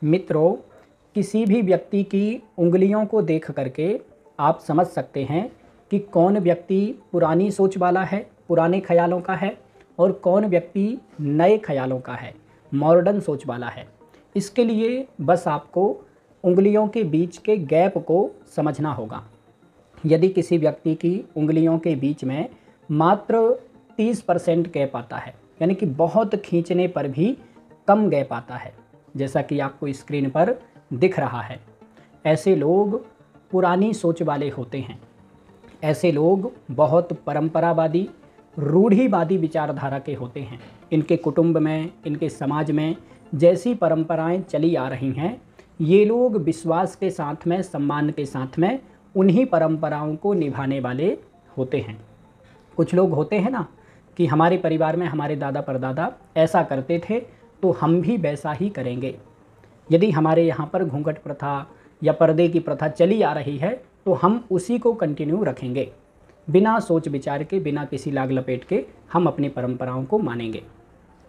मित्रों, किसी भी व्यक्ति की उंगलियों को देख करके आप समझ सकते हैं कि कौन व्यक्ति पुरानी सोच वाला है, पुराने ख्यालों का है, और कौन व्यक्ति नए ख्यालों का है, मॉडर्न सोच वाला है। इसके लिए बस आपको उंगलियों के बीच के गैप को समझना होगा। यदि किसी व्यक्ति की उंगलियों के बीच में मात्र 30% गैप आता है, यानी कि बहुत खींचने पर भी कम गैप आता है, जैसा कि आपको स्क्रीन पर दिख रहा है, ऐसे लोग पुरानी सोच वाले होते हैं। ऐसे लोग बहुत परंपरावादी, रूढ़िवादी विचारधारा के होते हैं। इनके कुटुंब में, इनके समाज में जैसी परंपराएं चली आ रही हैं, ये लोग विश्वास के साथ में, सम्मान के साथ में उन्हीं परंपराओं को निभाने वाले होते हैं। कुछ लोग होते हैं ना कि हमारे परिवार में हमारे दादा परदादा ऐसा करते थे तो हम भी वैसा ही करेंगे। यदि हमारे यहाँ पर घूंघट प्रथा या पर्दे की प्रथा चली आ रही है तो हम उसी को कंटिन्यू रखेंगे, बिना सोच विचार के, बिना किसी लाग लपेट के हम अपनी परंपराओं को मानेंगे।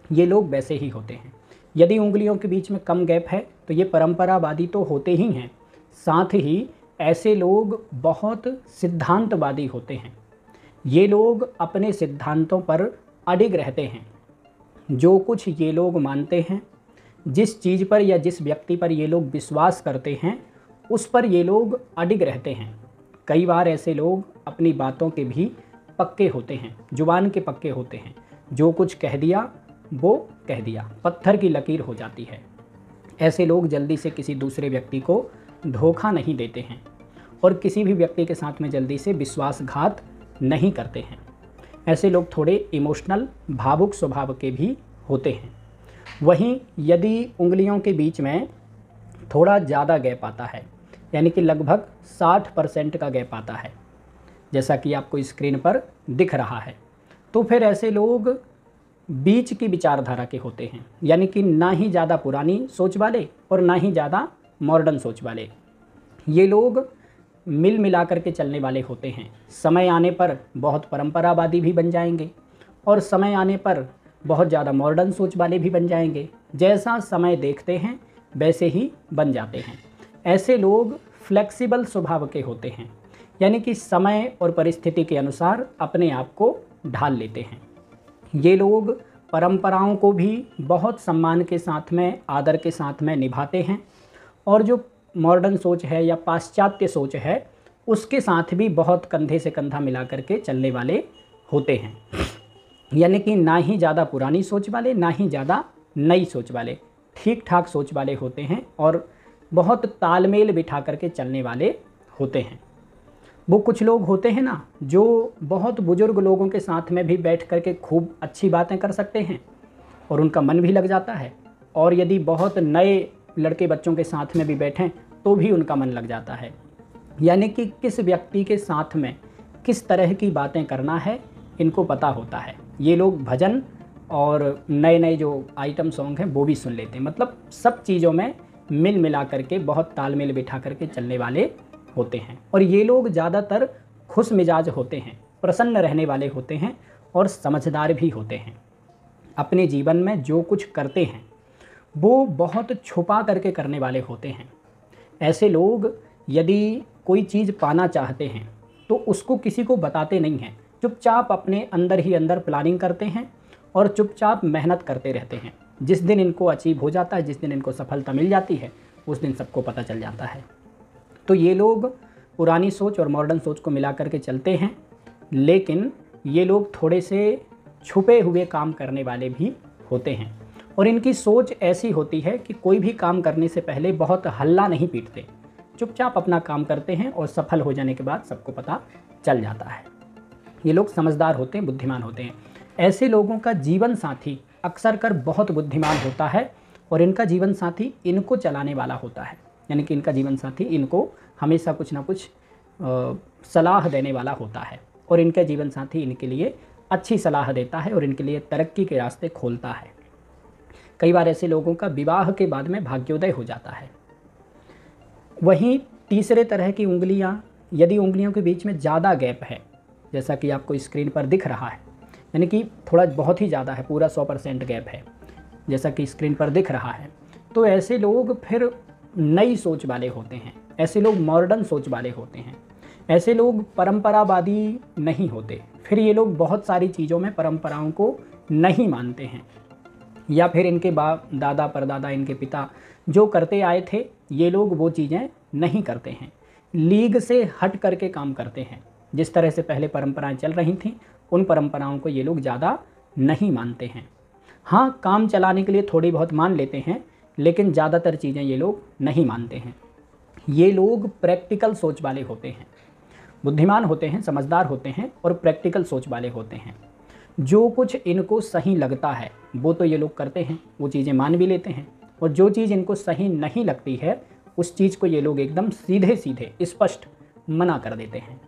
ये लोग वैसे ही होते हैं। यदि उंगलियों के बीच में कम गैप है तो ये परंपरावादी तो होते ही हैं, साथ ही ऐसे लोग बहुत सिद्धांतवादी होते हैं। ये लोग अपने सिद्धांतों पर अडिग रहते हैं। जो कुछ ये लोग मानते हैं, जिस चीज़ पर या जिस व्यक्ति पर ये लोग विश्वास करते हैं, उस पर ये लोग अडिग रहते हैं। कई बार ऐसे लोग अपनी बातों के भी पक्के होते हैं, जुबान के पक्के होते हैं। जो कुछ कह दिया वो कह दिया, पत्थर की लकीर हो जाती है। ऐसे लोग जल्दी से किसी दूसरे व्यक्ति को धोखा नहीं देते हैं और किसी भी व्यक्ति के साथ में जल्दी से विश्वासघात नहीं करते हैं। ऐसे लोग थोड़े इमोशनल, भावुक स्वभाव के भी होते हैं। वहीं यदि उंगलियों के बीच में थोड़ा ज़्यादा गैप आता है, यानी कि लगभग 60% का गैप आता है, जैसा कि आपको स्क्रीन पर दिख रहा है, तो फिर ऐसे लोग बीच की विचारधारा के होते हैं। यानी कि ना ही ज़्यादा पुरानी सोच वाले और ना ही ज़्यादा मॉडर्न सोच वाले। ये लोग मिल मिला करके चलने वाले होते हैं। समय आने पर बहुत परंपरावादी भी बन जाएंगे और समय आने पर बहुत ज़्यादा मॉडर्न सोच वाले भी बन जाएंगे। जैसा समय देखते हैं वैसे ही बन जाते हैं। ऐसे लोग फ्लेक्सिबल स्वभाव के होते हैं, यानी कि समय और परिस्थिति के अनुसार अपने आप को ढाल लेते हैं। ये लोग परंपराओं को भी बहुत सम्मान के साथ में, आदर के साथ में निभाते हैं, और जो मॉडर्न सोच है या पाश्चात्य सोच है उसके साथ भी बहुत कंधे से कंधा मिला करके चलने वाले होते हैं। यानी कि ना ही ज़्यादा पुरानी सोच वाले, ना ही ज़्यादा नई सोच वाले, ठीक ठाक सोच वाले होते हैं और बहुत तालमेल बिठा करके चलने वाले होते हैं। वो कुछ लोग होते हैं ना जो बहुत बुजुर्ग लोगों के साथ में भी बैठ करके खूब अच्छी बातें कर सकते हैं और उनका मन भी लग जाता है, और यदि बहुत नए लड़के बच्चों के साथ में भी बैठें तो भी उनका मन लग जाता है। यानी कि किस व्यक्ति के साथ में किस तरह की बातें करना है इनको पता होता है। ये लोग भजन और नए नए जो आइटम सॉन्ग हैं वो भी सुन लेते हैं। मतलब सब चीज़ों में मिल मिला करके, बहुत तालमेल बिठा करके चलने वाले होते हैं। और ये लोग ज़्यादातर खुश मिजाज होते हैं, प्रसन्न रहने वाले होते हैं और समझदार भी होते हैं। अपने जीवन में जो कुछ करते हैं वो बहुत छुपा करके करने वाले होते हैं। ऐसे लोग यदि कोई चीज़ पाना चाहते हैं तो उसको किसी को बताते नहीं हैं, चुपचाप अपने अंदर ही अंदर प्लानिंग करते हैं और चुपचाप मेहनत करते रहते हैं। जिस दिन इनको अचीव हो जाता है, जिस दिन इनको सफलता मिल जाती है, उस दिन सबको पता चल जाता है। तो ये लोग पुरानी सोच और मॉडर्न सोच को मिला करके चलते हैं, लेकिन ये लोग थोड़े से छुपे हुए काम करने वाले भी होते हैं। और इनकी सोच ऐसी होती है कि कोई भी काम करने से पहले बहुत हल्ला नहीं पीटते, चुपचाप अपना काम करते हैं और सफल हो जाने के बाद सबको पता चल जाता है। ये लोग समझदार होते हैं, बुद्धिमान होते हैं। ऐसे लोगों का जीवन साथी अक्सर कर बहुत बुद्धिमान होता है और इनका जीवन साथी इनको चलाने वाला होता है। यानी कि इनका जीवन साथी इनको हमेशा कुछ ना कुछ सलाह देने वाला होता है और इनका जीवन साथी इनके लिए अच्छी सलाह देता है और इनके लिए तरक्की के रास्ते खोलता है। कई बार ऐसे लोगों का विवाह के बाद में भाग्योदय हो जाता है। वहीं तीसरे तरह की उंगलियां, यदि उंगलियों के बीच में ज़्यादा गैप है, जैसा कि आपको स्क्रीन पर दिख रहा है, यानी कि थोड़ा बहुत ही ज़्यादा है, पूरा 100% गैप है, जैसा कि स्क्रीन पर दिख रहा है, तो ऐसे लोग फिर नई सोच वाले होते हैं, ऐसे लोग मॉडर्न सोच वाले होते हैं, ऐसे लोग परंपरावादी नहीं होते। फिर ये लोग बहुत सारी चीज़ों में परंपराओं को नहीं मानते हैं, या फिर इनके बाप दादा परदादा इनके पिता जो करते आए थे ये लोग वो चीज़ें नहीं करते हैं, लीग से हट करके काम करते हैं। जिस तरह से पहले परंपराएं चल रही थीं उन परंपराओं को ये लोग ज़्यादा नहीं मानते हैं। हाँ, काम चलाने के लिए थोड़ी बहुत मान लेते हैं, लेकिन ज़्यादातर चीज़ें ये लोग नहीं मानते हैं। ये लोग प्रैक्टिकल सोच वाले होते हैं, बुद्धिमान होते हैं, समझदार होते हैं और प्रैक्टिकल सोच वाले होते हैं। जो कुछ इनको सही लगता है वो तो ये लोग करते हैं, वो चीज़ें मान भी लेते हैं, और जो चीज़ इनको सही नहीं लगती है उस चीज़ को ये लोग एकदम सीधे सीधे स्पष्ट मना कर देते हैं।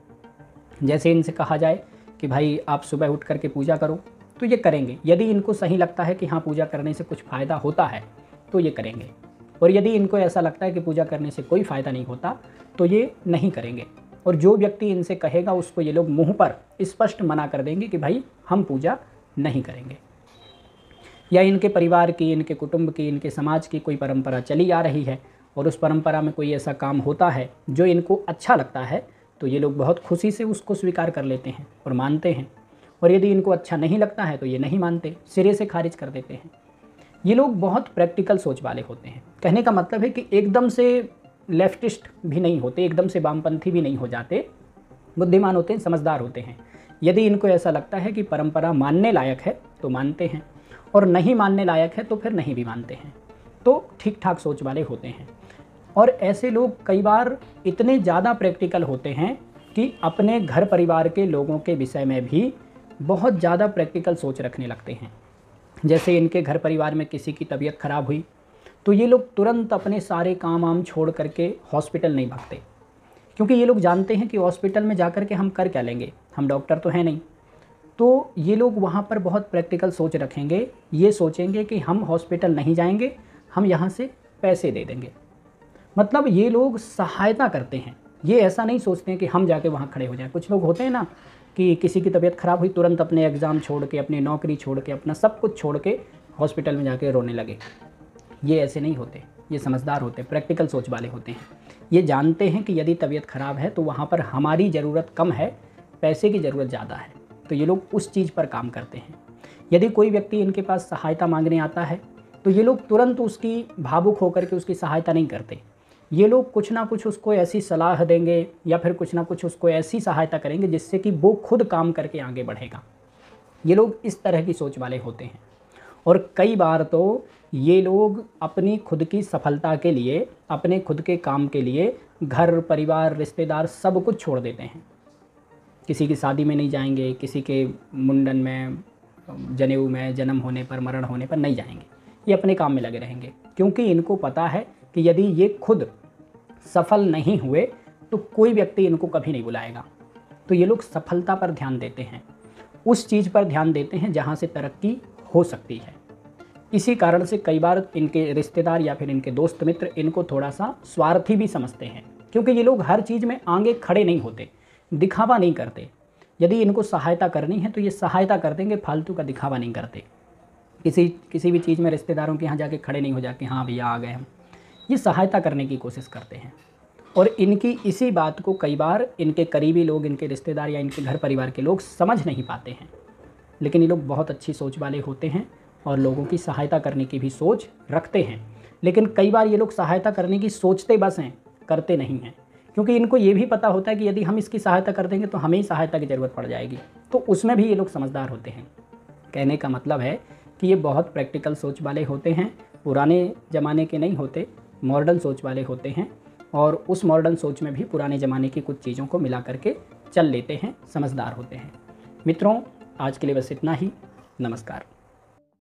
जैसे इनसे कहा जाए कि भाई आप सुबह उठ करके पूजा करो तो ये करेंगे, यदि इनको सही लगता है कि हाँ पूजा करने से कुछ फ़ायदा होता है तो ये करेंगे, और यदि इनको ऐसा लगता है कि पूजा करने से कोई फ़ायदा नहीं होता तो ये नहीं करेंगे। और जो व्यक्ति इनसे कहेगा उसको ये लोग मुंह पर स्पष्ट मना कर देंगे कि भाई हम पूजा नहीं करेंगे। या इनके परिवार की, इनके कुटुंब की, इनके समाज की कोई परंपरा चली आ रही है और उस परंपरा में कोई ऐसा काम होता है जो इनको अच्छा लगता है तो ये लोग बहुत खुशी से उसको स्वीकार कर लेते हैं और मानते हैं, और यदि इनको अच्छा नहीं लगता है तो ये नहीं मानते, सिरे से खारिज कर देते हैं। ये लोग बहुत प्रैक्टिकल सोच वाले होते हैं। कहने का मतलब है कि एकदम से लेफ्टिस्ट भी नहीं होते, एकदम से वामपंथी भी नहीं हो जाते, बुद्धिमान होते हैं, समझदार होते हैं। यदि इनको ऐसा लगता है कि परंपरा मानने लायक है तो मानते हैं, और नहीं मानने लायक है तो फिर नहीं भी मानते हैं। तो ठीक ठाक सोच वाले होते हैं। और ऐसे लोग कई बार इतने ज़्यादा प्रैक्टिकल होते हैं कि अपने घर परिवार के लोगों के विषय में भी बहुत ज़्यादा प्रैक्टिकल सोच रखने लगते हैं। जैसे इनके घर परिवार में किसी की तबीयत ख़राब हुई तो ये लोग तुरंत अपने सारे काम वाम छोड़ करके हॉस्पिटल नहीं भागते, क्योंकि ये लोग जानते हैं कि हॉस्पिटल में जा कर के हम कर क्या लेंगे, हम डॉक्टर तो हैं नहीं। तो ये लोग वहाँ पर बहुत प्रैक्टिकल सोच रखेंगे, ये सोचेंगे कि हम हॉस्पिटल नहीं जाएंगे, हम यहाँ से पैसे दे देंगे। मतलब ये लोग सहायता करते हैं, ये ऐसा नहीं सोचते हैं कि हम जाके वहाँ खड़े हो जाएं। कुछ लोग होते हैं ना कि किसी की तबीयत ख़राब हुई तुरंत अपने एग्ज़ाम छोड़ के, अपनी नौकरी छोड़ के, अपना सब कुछ छोड़ के हॉस्पिटल में जाके रोने लगे। ये ऐसे नहीं होते, ये समझदार होते हैं, प्रैक्टिकल सोच वाले होते हैं। ये जानते हैं कि यदि तबीयत ख़राब है तो वहाँ पर हमारी ज़रूरत कम है, पैसे की ज़रूरत ज़्यादा है, तो ये लोग उस चीज़ पर काम करते हैं। यदि कोई व्यक्ति इनके पास सहायता मांगने आता है तो ये लोग तुरंत उसकी भावुक होकर के उसकी सहायता नहीं करते। ये लोग कुछ ना कुछ उसको ऐसी सलाह देंगे या फिर कुछ ना कुछ उसको ऐसी सहायता करेंगे जिससे कि वो खुद काम करके आगे बढ़ेगा। ये लोग इस तरह की सोच वाले होते हैं। और कई बार तो ये लोग अपनी खुद की सफलता के लिए, अपने खुद के काम के लिए घर परिवार रिश्तेदार सब कुछ छोड़ देते हैं। किसी की शादी में नहीं जाएंगे, किसी के मुंडन में, जनेऊ में, जन्म होने पर, मरण होने पर नहीं जाएंगे, ये अपने काम में लगे रहेंगे, क्योंकि इनको पता है कि यदि ये खुद सफल नहीं हुए तो कोई व्यक्ति इनको कभी नहीं बुलाएगा। तो ये लोग सफलता पर ध्यान देते हैं, उस चीज़ पर ध्यान देते हैं जहाँ से तरक्की हो सकती है। इसी कारण से कई बार इनके रिश्तेदार या फिर इनके दोस्त मित्र इनको थोड़ा सा स्वार्थी भी समझते हैं, क्योंकि ये लोग हर चीज़ में आगे खड़े नहीं होते, दिखावा नहीं करते। यदि इनको सहायता करनी है तो ये सहायता कर देंगे, फालतू का दिखावा नहीं करते। किसी भी चीज़ में रिश्तेदारों के यहाँ जाके खड़े नहीं हो जाके हाँ भैया आ गए हम, ये सहायता करने की कोशिश करते हैं। और इनकी इसी बात को कई बार इनके करीबी लोग, इनके रिश्तेदार या इनके घर परिवार के लोग समझ नहीं पाते हैं, लेकिन ये लोग बहुत अच्छी सोच वाले होते हैं और लोगों की सहायता करने की भी सोच रखते हैं। लेकिन कई बार ये लोग सहायता करने की सोचते बस हैं, करते नहीं हैं, क्योंकि इनको ये भी पता होता है कि यदि हम इसकी सहायता कर देंगे तो हमें ही सहायता की ज़रूरत पड़ जाएगी, तो उसमें भी ये लोग समझदार होते हैं। कहने का मतलब है कि ये बहुत प्रैक्टिकल सोच वाले होते हैं, पुराने ज़माने के नहीं होते, मॉडर्न सोच वाले होते हैं, और उस मॉडर्न सोच में भी पुराने ज़माने की कुछ चीज़ों को मिला करके चल लेते हैं, समझदार होते हैं। मित्रों, आज के लिए बस इतना ही। नमस्कार।